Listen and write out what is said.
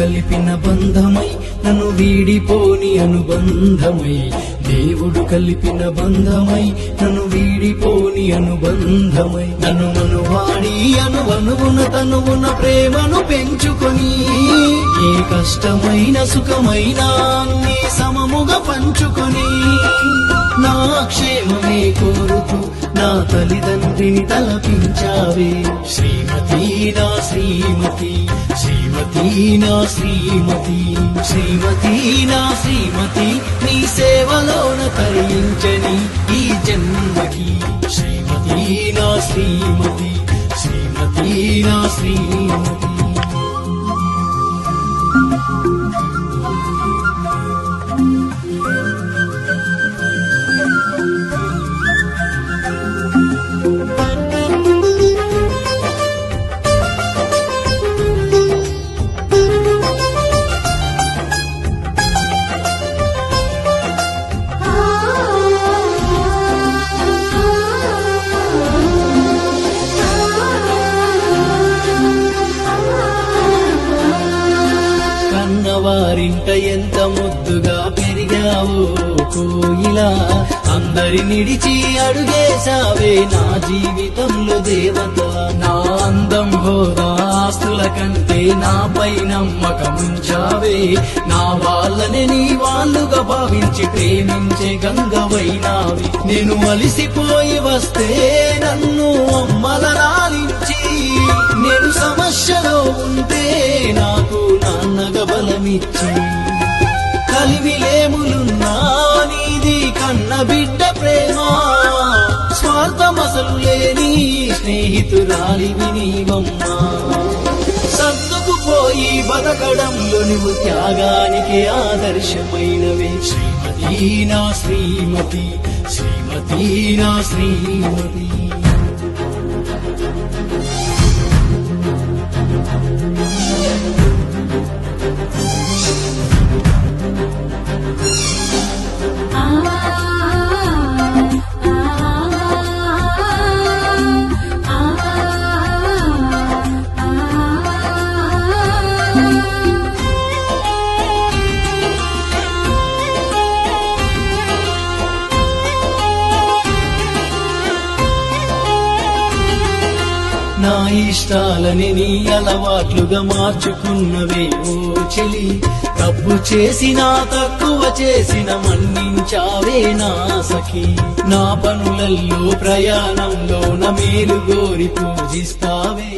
కలిపిన బంధమై నన్ను వీడిపోని అనుబంధమై, దేవుడు కలిపిన బంధమై నన్ను వీడిపోని అనుబంధమై, నన్ను మనువాడి అనువనువున తనువున ప్రేమను పెంచుకొని, ఏ కష్టమైన సుఖమైన అన్ని సమముగా పంచుకొని, నా క్షేమమే కోరుతూ నా తల్లిదండ్రిని తలపించావే. శ్రీమతి నా శ్రీమతి, శ్రీమతి నా శ్రీమతి, శ్రీమతి నా శ్రీమతి, నీ సేవలోన తరించని ఈ జన్మకి. శ్రీమతి నా శ్రీమతి, శ్రీమతి నా శ్రీమతి. వారింట ఎంత ముద్దుగా పెరిగావో కోయిలా, అందరి నిడిచి అడుగేశావే నా జీవితంలో దేవత. నా అందం హోదా ఆస్తుల కంటే నాపై నమ్మకముంచావే, నా వాళ్ళని నీ వాళ్ళుగా భావించి ప్రేమించే గంగవైనావి. నేను అలిసిపోయి వస్తే నన్ను అమ్మల లాలించి, నేను సమస్యలో ఉంటే నాకు నాన్నగా బలమిచ్చి, కలిమిలేములున్నా నీది కన్న బిడ్డ ప్రేమ, స్వార్థమసలు లేని స్నేహితురాలివి నీవమ్మా. సర్దుకుపోయి బతకడంలో నువ్వు త్యాగానికి ఆదర్శమైనవే. శ్రీమతి నా శ్రీమతి, శ్రీమతి నా శ్రీమతి. నా ఇష్టాలని నీ అలవాట్లుగా మార్చుకున్నవే ఓ చెలి, తప్పు చేసినా తక్కువ చేసిన మన్నించావే నా సఖి. నా పనులల్లో ప్రయాణంలో నా మేలు గోరి పూజిస్తావే.